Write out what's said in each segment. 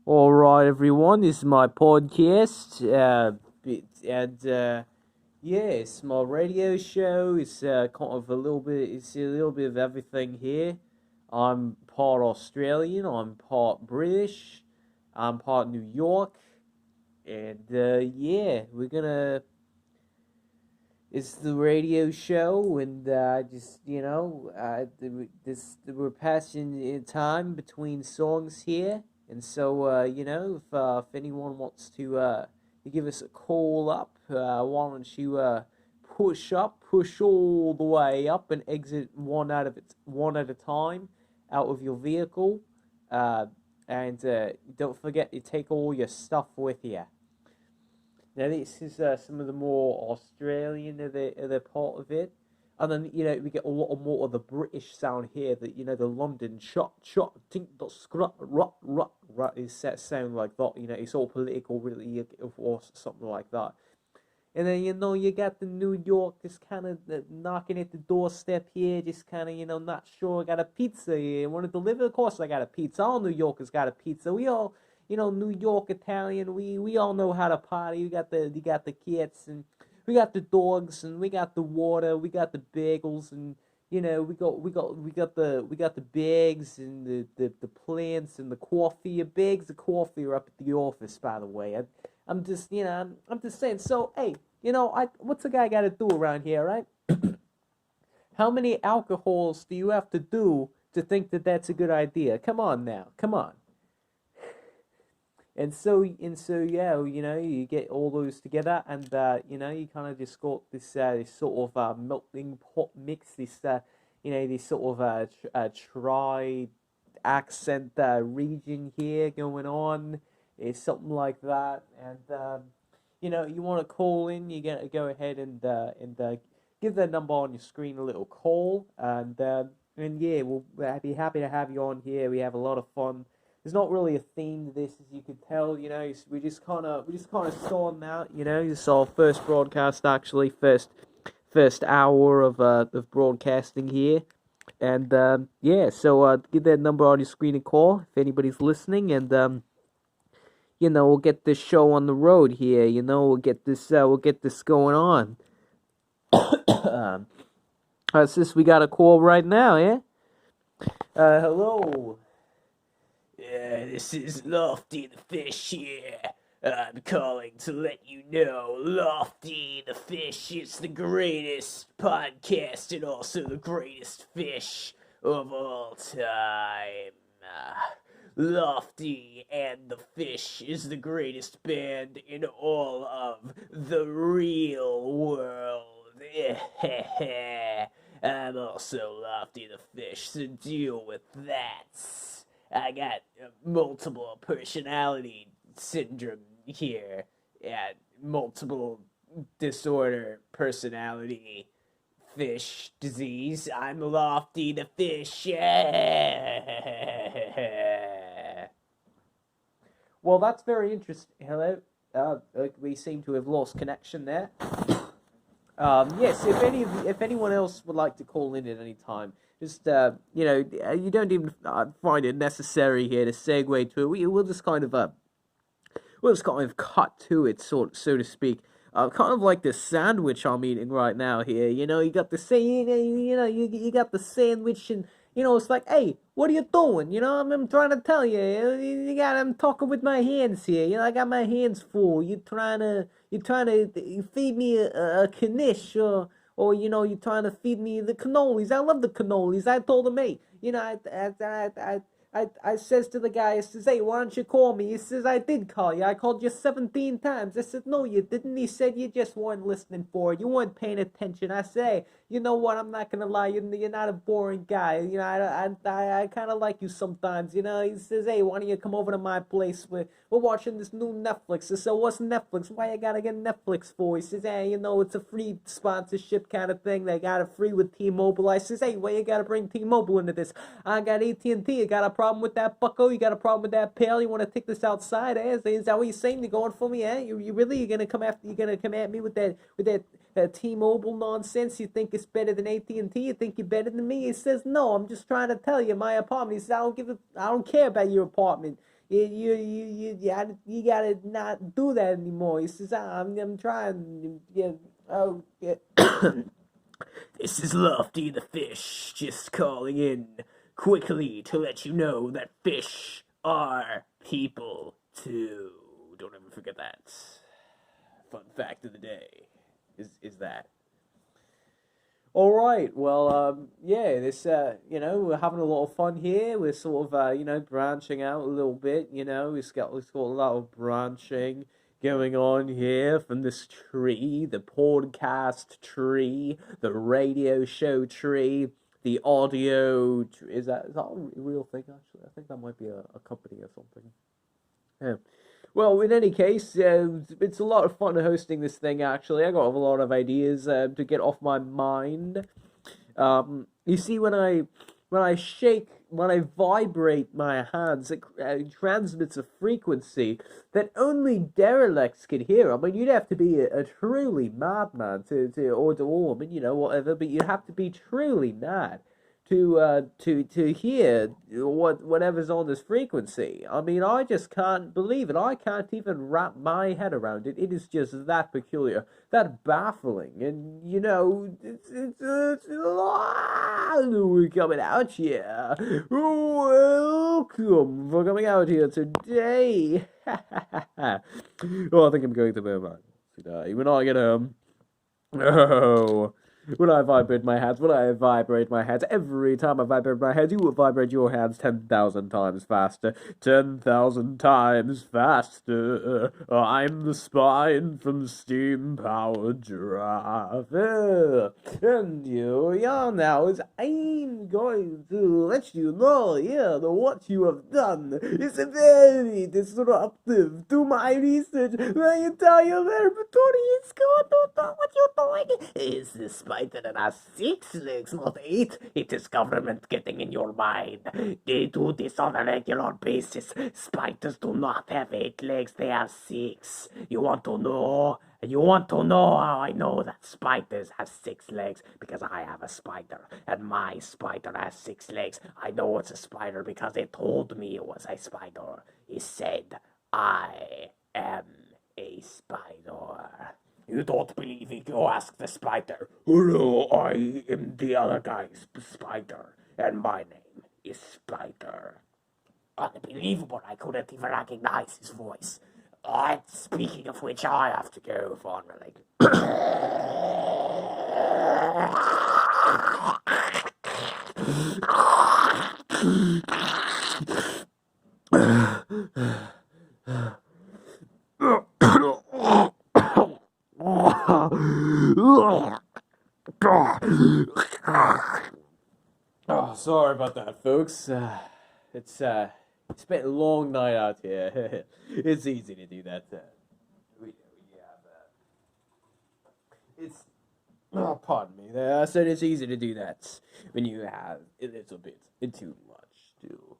All right, everyone. This is my podcast, it's my radio show. It's kind of a little bit. It's a little bit of everything here. I'm part Australian. I'm part British. I'm part New York, and we're gonna. It's the radio show, and we're passing in time between songs here. And so, if anyone wants to give us a call up, why don't you push all the way up, and exit one at a time out of your vehicle, and don't forget to take all your stuff with you. Now this is some of the more Australian of the part of it. And then, we get a lot more of the British sound here, that, the London shot, tink, dot, scrut, rut, is that sound like that, it's all political, really, or something like that. And then, you got the New York just kind of knocking at the doorstep here, just kind of, not sure. I got a pizza here. Want to deliver? Of course I got a pizza. All New Yorkers got a pizza. We all, New York Italian, we all know how to party. We got the kids, and we got the dogs, and we got the water, we got the bagels, and we got the bags, and the plants, and the coffee. Your bags of coffee are up at the office, by the way. I'm just saying. So hey, what's a guy got to do around here, right? How many alcohols do you have to do to think that that's a good idea? Come on now, come on. And so yeah, you get all those together, and you kind of just got this sort of melting pot mix, this sort of tri accent region here going on. It's something like that, and you want to call in, you gotta go ahead and give that number on your screen a little call, and yeah, we'll be happy to have you on here. We have a lot of fun. There's not really a theme to this, as you can tell. We just kind of stormed out. This is our first broadcast, actually, first hour of broadcasting here, and so give that number on your screen and call if anybody's listening, and we'll get this show on the road here. We'll get this going on. Since we got a call right now, yeah. Hello. Yeah, this is Lofty the Fish here. I'm calling to let you know Lofty the Fish is the greatest podcast and also the greatest fish of all time. Lofty and the Fish is the greatest band in all of the real world. I'm also Lofty the Fish, so deal with that. I got multiple personality syndrome here. Yeah, multiple disorder personality fish disease. I'm Lofty the Fish. Well, that's very interesting. Hello. We seem to have lost connection there. Yes, if anyone else would like to call in at any time, just you don't even find it necessary here to segue to it. We'll just kind of cut to it, so to speak. Kind of like the sandwich I'm eating right now here. You got the you got the sandwich, and it's like, hey, what are you doing? I'm trying to tell you. I'm talking with my hands here. I got my hands full. You're trying to feed me a knish, or you're trying to feed me the cannolis. I love the cannolis. I told him, hey, I says to the guy, I says, hey, why don't you call me? He says, I did call you. I called you 17 times. I said, no, you didn't. He said, you just weren't listening for it. You weren't paying attention. I say, hey, you know what? I'm not going to lie. You're not a boring guy. I kind of like you sometimes. He says, hey, why don't you come over to my place? We're watching this new Netflix. I said, what's Netflix? Why you got to get Netflix for? He says, hey, it's a free sponsorship kind of thing. They got it free with T-Mobile. I says, hey, why you got to bring T-Mobile into this? I got AT&T. I got a problem with that, bucko? You got a problem with that, pal? You want to take this outside? Eh? Is that what you're saying? You're going for me? Eh? You really? You're gonna come at me with that T-Mobile nonsense? You think it's better than AT&T? You think you're better than me? He says, no. I'm just trying to tell you my apartment. He says, I don't care about your apartment. You gotta not do that anymore. He says, I'm trying. Yeah, oh, yeah. This is Lofty the fish, just calling in quickly to let you know that fish are people too. Don't ever forget that. Fun fact of the day is that. All right. Well, yeah. We're having a lot of fun here. We're sort of, branching out a little bit. We've got a lot of branching going on here from this tree, the podcast tree, the radio show tree, the audio. Is that a real thing? Actually, I think that might be a company or something. Yeah. Well, in any case, it's a lot of fun hosting this thing. Actually, I got a lot of ideas to get off my mind. You see, when I vibrate my hands, it transmits a frequency that only derelicts can hear. I mean, you'd have to be a truly madman or a woman, whatever. But you'd have to be truly mad to hear whatever's on this frequency. I mean, I just can't believe it. I can't even wrap my head around it. It is just that peculiar, that baffling, and we're coming out here. Welcome for coming out here today. Oh, I think I'm going to Burma today. When I get home. Oh. When I vibrate my hands, every time I vibrate my hands, you will vibrate your hands 10,000 times faster. 10,000 times faster. I'm the spine from Steam Power Drive. And you now is I'm going to let you know here that what you have done is very disruptive to my research. My entire laboratory is going to know what you're doing. Is this spider that has 6 legs, not 8? It is government getting in your mind. They do this on a regular basis. Spiders do not have 8 legs, they have 6. You want to know? You want to know how I know that spiders have 6 legs? Because I have a spider, and my spider has 6 legs. I know it's a spider because it told me it was a spider. He said, I am a spider. You don't believe it? Go ask the spider. Hello, I am the other guy's spider, and my name is Spider. Unbelievable, I couldn't even recognize his voice. Speaking of which, I have to go for unrelated. Oh, sorry about that, folks. It's been a long night out here. It's easy to do that. We have it's pardon me. I said it's easy to do that when you have a little bit too much to.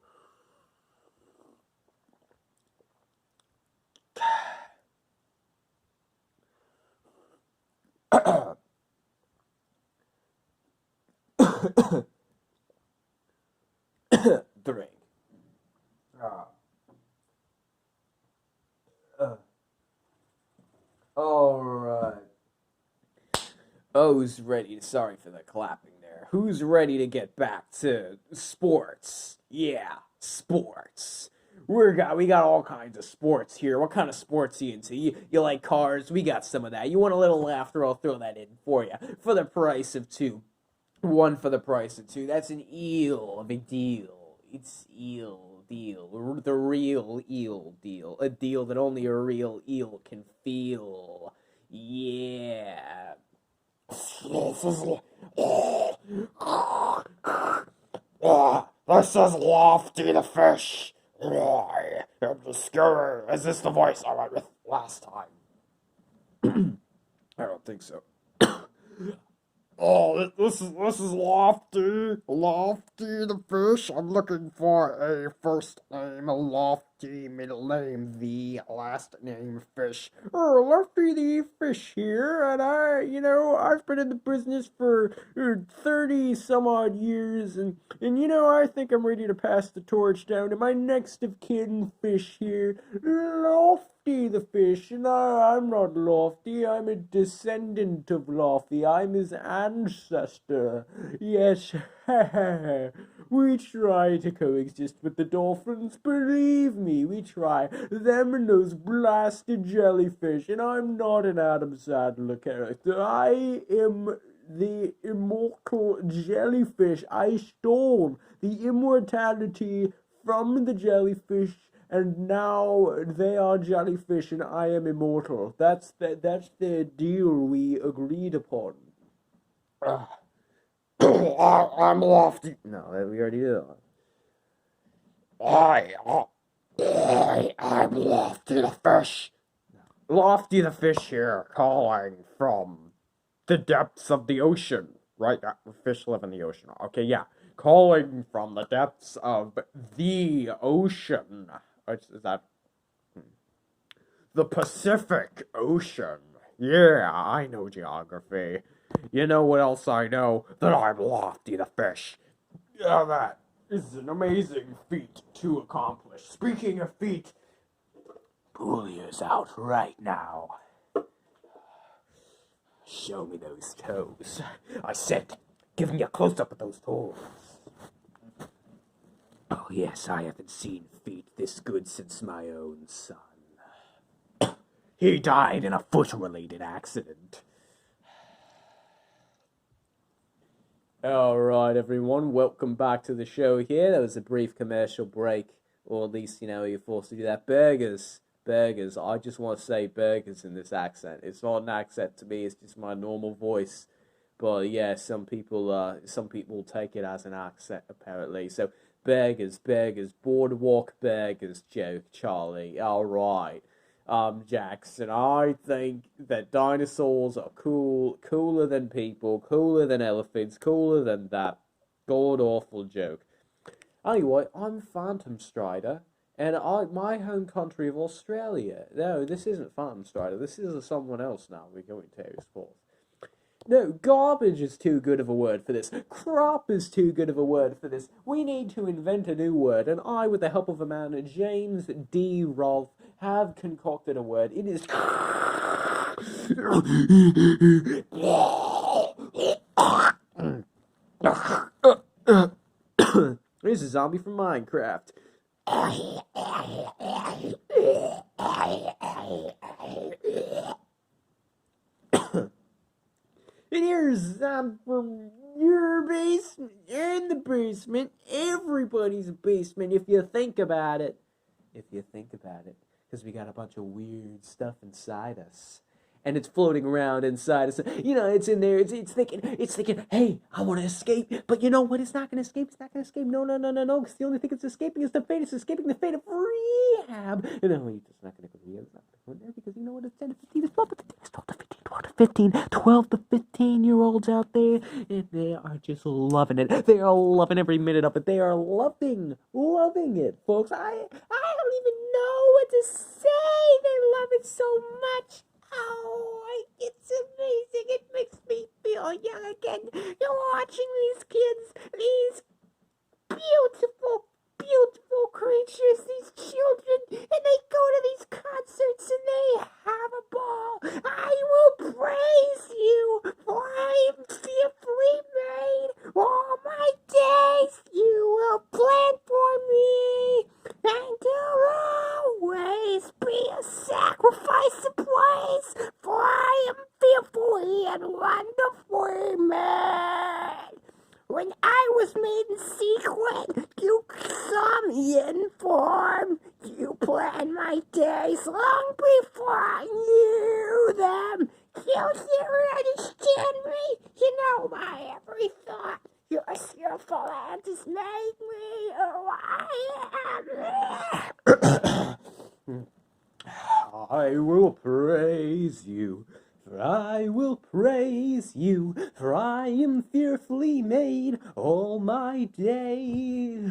Drink. Uh, uh, all right. Oh, who's ready? Sorry for the clapping there. Who's ready to get back to sports? Yeah, sports. We got all kinds of sports here. What kind of sports you into? You like cars? We got some of that. You want a little laughter? I'll throw that in for you for the price of two. One for the price of two. That's an eel of a deal. It's eel deal. The real eel deal. A deal that only a real eel can feel. Yeah. This is Lofty the fish. I'm just scared. Is this the voice I went with last time? I don't think so. Oh, this is Lofty the fish. I'm looking for a first name, Lofty. Lofty, middle name, the last name, Fish. Oh, Lofty the Fish here, and I've been in the business for 30 some odd years, and I think I'm ready to pass the torch down to my next of kin, Fish here, Lofty the Fish. And I'm not Lofty, I'm a descendant of Lofty, I'm his ancestor. Yes, we try to coexist with the dolphins, believe me, we try. Them and those blasted jellyfish, and I'm not an Adam Sandler character. I am the immortal jellyfish. I stole the immortality from the jellyfish, and now they are jellyfish, and I am immortal. That's the deal we agreed upon. I'm Lofty. No, we already did that. I'm Lofty the Fish. Lofty the Fish here, calling from the depths of the ocean. Right? Fish live in the ocean. Okay, yeah. Calling from the depths of the ocean. Is that the Pacific Ocean? Yeah, I know geography. You know what else I know? That I'm Lofty the Fish. Yeah, that is an amazing feat to accomplish. Speaking of feet, pull yours out right now. Show me those toes. I said, give me a close-up of those toes. Oh yes, I haven't seen feet this good since my own son. He died in a foot-related accident. Alright everyone, welcome back to the show here. That was a brief commercial break, or at least, you're forced to do that. Burgers, I just want to say burgers in this accent. It's not an accent to me, it's just my normal voice. But yeah, some people take it as an accent apparently. So burgers, boardwalk burgers joke, Charlie. Alright. Jackson, I think that dinosaurs are cooler than people, cooler than elephants, cooler than that god-awful joke. Anyway, I'm Phantom Strider, and my home country of Australia. No, this isn't Phantom Strider, this is someone else now we're going to export. No, garbage is too good of a word for this. Crap is too good of a word for this. We need to invent a new word, and I, with the help of a man, James D. Rolfe, have concocted a word. It is... This is a zombie from Minecraft. And here's from your basement, in the basement, everybody's basement, if you think about it. Because we got a bunch of weird stuff inside us. And it's floating around inside us. It's in there, it's thinking, hey, I want to escape. But you know what? It's not going to escape. No. Because the only thing it's escaping is the fate. It's escaping the fate of rehab. And no, it's not going to go to rehab. It's not going to go there because you know what? It's 10 to 15, it's 12 to 15, it's 12 to 15. 12 to 15-year-olds out there, and they are just loving it. They are loving every minute of it. They are loving it, folks. I don't even know what to say. They love it so much. Oh, it's amazing. It makes me feel young again. You're watching these kids, these beautiful creatures, these children, and they go to these concerts and they have a ball. I will praise you, for I am fearfully made. All my days you will plan for me, and there'll always be a sacrifice in place, for I am fearfully and wonderfully made. When I was made in secret, you saw me in form. You planned my days long before I knew them. You understand me? You know my every thought. Your skillful hand has made me who I am. I will praise you. For I will praise you, for I am fearfully made all my days.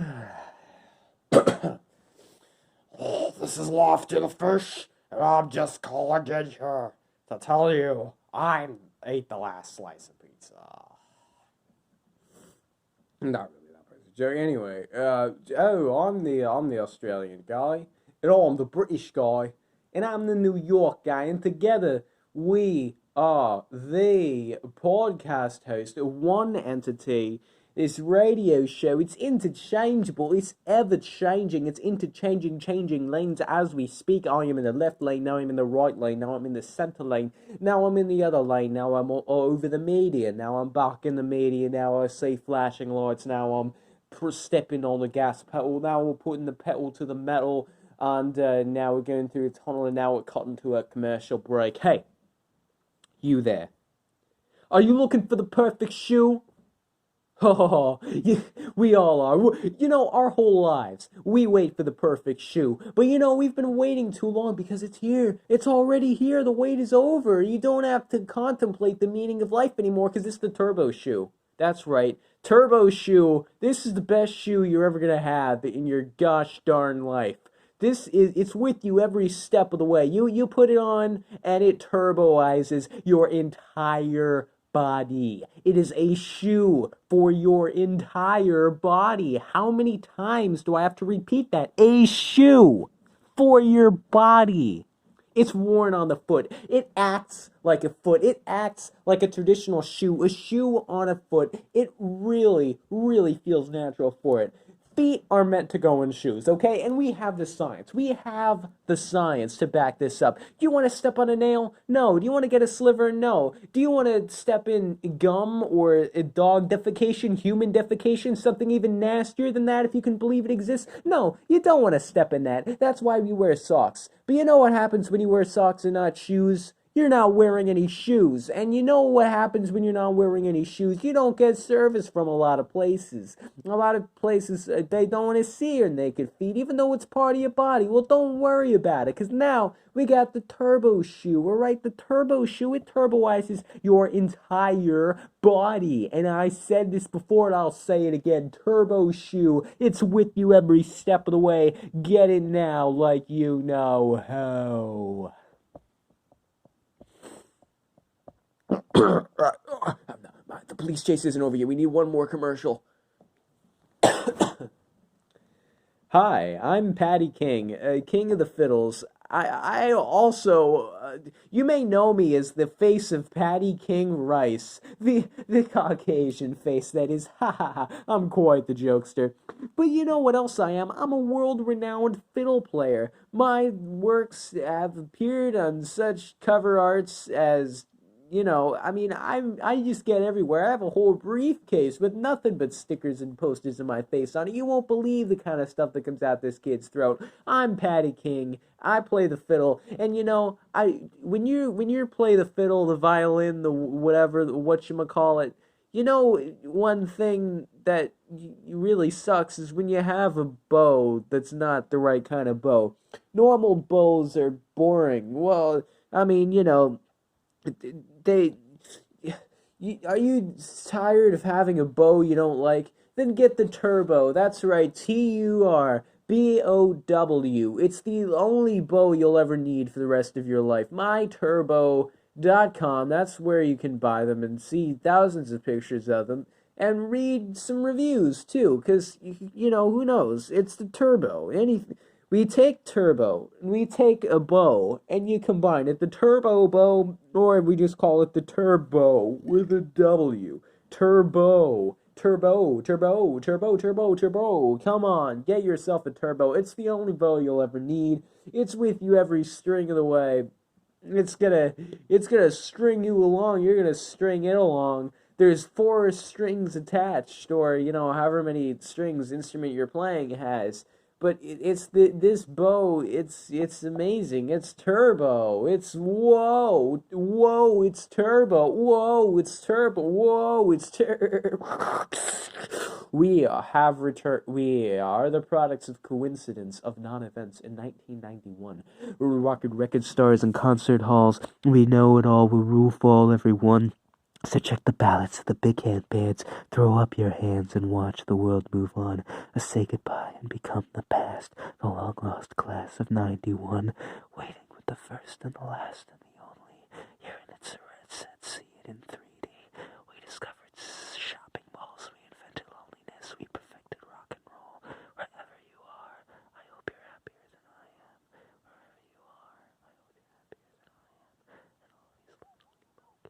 This is Lofty the Fish, and I'm just calling in here to tell you I ate the last slice of pizza. Not really that person joke. Anyway, I'm the Australian guy, and I'm the British guy, and I'm the New York guy, and together we are the podcast host of one entity. This radio show, it's interchangeable, it's ever changing, it's interchanging, changing lanes as we speak. I am in the left lane, now I'm in the right lane, now I'm in the center lane, now I'm in the other lane, now I'm over the median, now I'm back in the median, now I see flashing lights, now I'm stepping on the gas pedal, now we're putting the pedal to the metal, and now we're going through a tunnel, and now we're cutting to a commercial break. Hey, you there. Are you looking for the perfect shoe? Oh, we all are. You know, our whole lives, we wait for the perfect shoe. But you know, we've been waiting too long because it's here. It's already here. The wait is over. You don't have to contemplate the meaning of life anymore because it's the turbo shoe. That's right. Turbo shoe. This is the best shoe you're ever going to have in your gosh darn life. It's with you every step of the way. You put it on and it turboizes your entire body. It is a shoe for your entire body. How many times do I have to repeat that? A shoe for your body. It's worn on the foot. It acts like a foot. It acts like a traditional shoe. A shoe on a foot. It really, really feels natural for it. Feet are meant to go in shoes, okay? And we have the science. We have the science to back this up. Do you want to step on a nail? No. Do you want to get a sliver? No. Do you want to step in gum or a dog defecation, human defecation, something even nastier than that if you can believe it exists? No, you don't want to step in that. That's why we wear socks. But you know what happens when you wear socks and not shoes? You're not wearing any shoes. And you know what happens when you're not wearing any shoes? You don't get service from a lot of places. A lot of places, they don't want to see your naked feet, even though it's part of your body. Well, don't worry about it, because now we got the turbo shoe. All right, the turbo shoe, it turboizes your entire body. And I said this before, and I'll say it again. Turbo shoe, it's with you every step of the way. Get it now like you know how. The police chase isn't over yet. We need one more commercial. Hi, I'm Patty King, King of the Fiddles. I also, you may know me as the face of Patty King Rice, the Caucasian face that is, ha ha ha, I'm quite the jokester. But you know what else I am? I'm a world-renowned fiddle player. My works have appeared on such cover arts as, you know, I mean, I just get everywhere. I have a whole briefcase with nothing but stickers and posters of my face on it. You won't believe the kind of stuff that comes out this kid's throat. I'm Patty King. I play the fiddle, and you know, when you play the fiddle, the violin, the whatever, whatchamacallit, you know, one thing that really sucks is when you have a bow that's not the right kind of bow. Normal bows are boring. Well, I mean, you know, are you tired of having a bow you don't like? Then get the turbo. That's right, TURBOW. It's the only bow you'll ever need for the rest of your life. MyTurbo.com. That's where you can buy them and see thousands of pictures of them and read some reviews too, because you know, who knows? It's the turbo. We take turbo, and we take a bow, and you combine it. The turbo bow, or we just call it the turbo with a W. Turbo. Turbo, turbo, turbo, turbo, turbo. Come on, get yourself a turbo. It's the only bow you'll ever need. It's with you every string of the way. It's gonna string you along. You're gonna string it along. There's 4 strings attached, or, you know, however many strings instrument you're playing has. But this bow, it's amazing. It's turbo. It's whoa, it's turbo. Whoa, it's turbo. Whoa, it's turbo. We are the products of coincidence of non-events in 1991. We're rocking record stores and concert halls. We know it all. We rule for all, everyone. So check the ballots of the big hand bands, throw up your hands and watch the world move on. Say goodbye and become the past, the long lost class of 91, waiting with the first and the last and the only. Here in its red set, see it in 3D. We discovered shopping malls, we invented loneliness, we perfected rock and roll. Wherever you are, I hope you're happier than I am. Wherever you are, I hope you're happier than I am. And all these little emojis.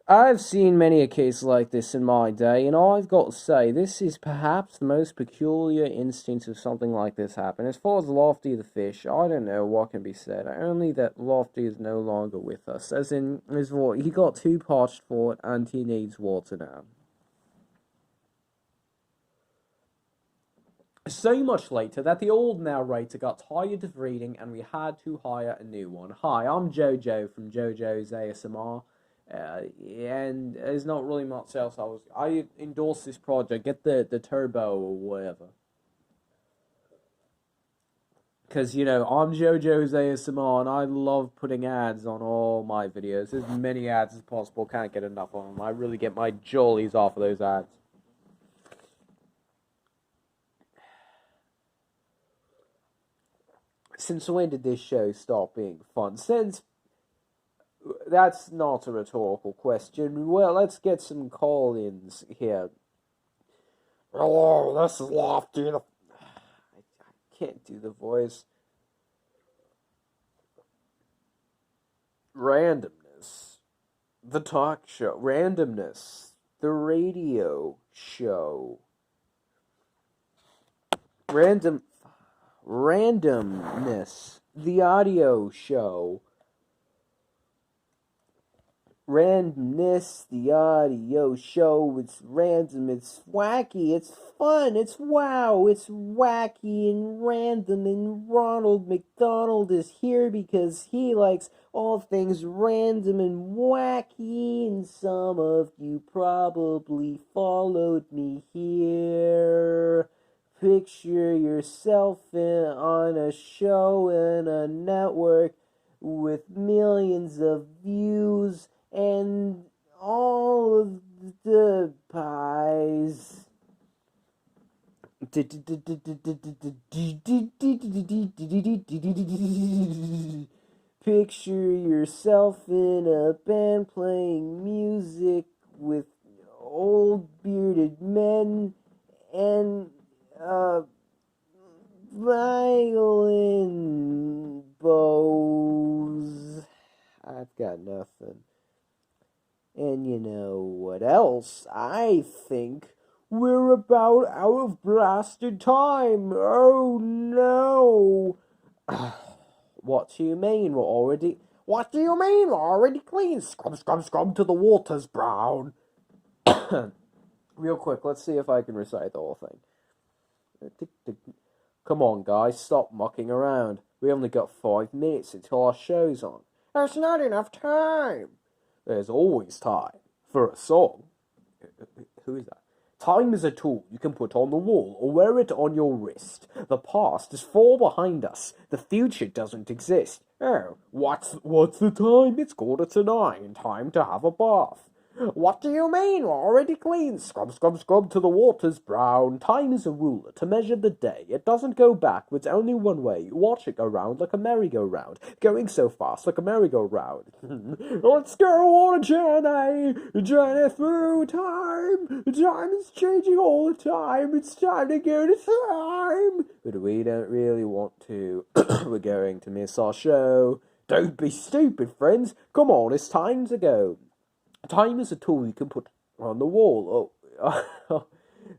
I've seen many a case like this in my day, and I've got to say, this is perhaps the most peculiar instance of something like this happen. As far as Lofty the fish, I don't know what can be said, only that Lofty is no longer with us, as in, he got too parched for it, and he needs water now. So much later that the old narrator got tired of reading, and we had to hire a new one. Hi, I'm JoJo from JoJo's ASMR. And there's not really much else I endorse this project. Get the turbo or whatever. Because, I'm JoJo's ASMR and I love putting ads on all my videos. As many ads as possible. Can't get enough of them. I really get my jollies off of those ads. Since when did this show stop being fun? Since... That's not a rhetorical question. Well, let's get some call-ins here. Hello, this is Lofty. I can't do the voice. Randomness. The talk show. Randomness. The radio show. Randomness. The audio show. Randomness, the audio show, it's random, it's wacky, it's fun, it's wow, it's wacky and random, and Ronald McDonald is here because he likes all things random and wacky, and some of you probably followed me here. Picture yourself on a show in a network with millions of views and all of the pies. Picture yourself in a band playing music with old bearded men and violin bows. I've got nothing. And you know what else? I think we're about out of blasted time. Oh no. What do you mean we're already... What do you mean we're already clean? Scrub, scrub, scrub till the water's brown. Real quick, let's see if I can recite the whole thing. Come on, guys, stop mucking around. We only got 5 minutes until our show's on. There's not enough time. There's always time. For a song. Who is that? Time is a tool you can put on the wall or wear it on your wrist. The past is far behind us. The future doesn't exist. Oh, what's the time? It's 9:15. Time to have a bath. What do you mean? We're already clean. Scrub, scrub, scrub till the water's brown. Time is a ruler to measure the day. It doesn't go backwards, only one way. Watch it go round like a merry-go-round. Going so fast like a merry-go-round. Let's go on a journey through time. Time is changing all the time. It's time to go to time. But we don't really want to. We're going to miss our show. Don't be stupid, friends. Come on, it's time to go. Time is a tool you can put on the wall.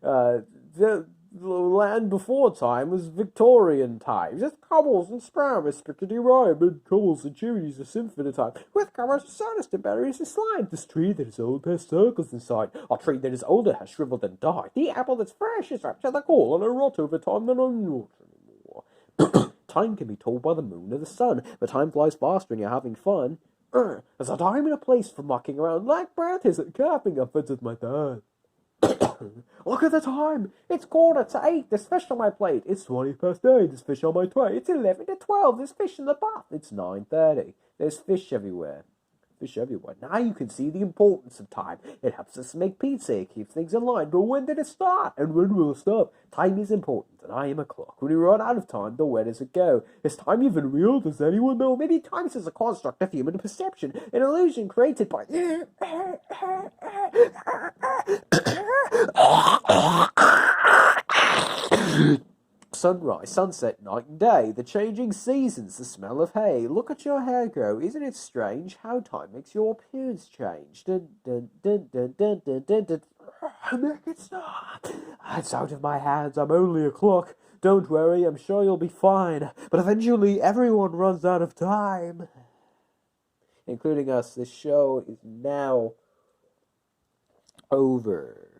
The land before time was Victorian times. It's cobbles and sprout, spickety rhyme, and cobbles and chimneys a symphony of time. With covers, sawdust, and berries and slime. This tree that is old has circles inside. Our tree that is older has shriveled and died. The apple that's fresh is wrapped to the core, and a rot over time than I'm not anymore. Time can be told by the moon or the sun, but time flies faster when you're having fun. There's a time and a place for mucking around like practice at camping. I'm friends with my dad. Look at the time. It's 7:45. There's fish on my plate. It's 8:20. There's fish on my tray. It's 11 to 12. There's fish in the bath. It's 9:30. There's fish everywhere. Fish everywhere. Now you can see the importance of time. It helps us make pizza. It keeps things in line. But when did it start? And when will it stop? Time is important, and I am a clock. When we run out of time, then where does it go? Is time even real? Does anyone know? Maybe time is a construct of human perception, an illusion created by... Sunrise, sunset, night and day, the changing seasons, the smell of hay. Look at your hair grow. Isn't it strange how time makes your appearance change? Dun, dun, dun, dun, dun, dun, dun, dun. Make it stop. It's out of my hands. I'm only a clock. Don't worry, I'm sure you'll be fine. But eventually everyone runs out of time. Including us. This show is now over.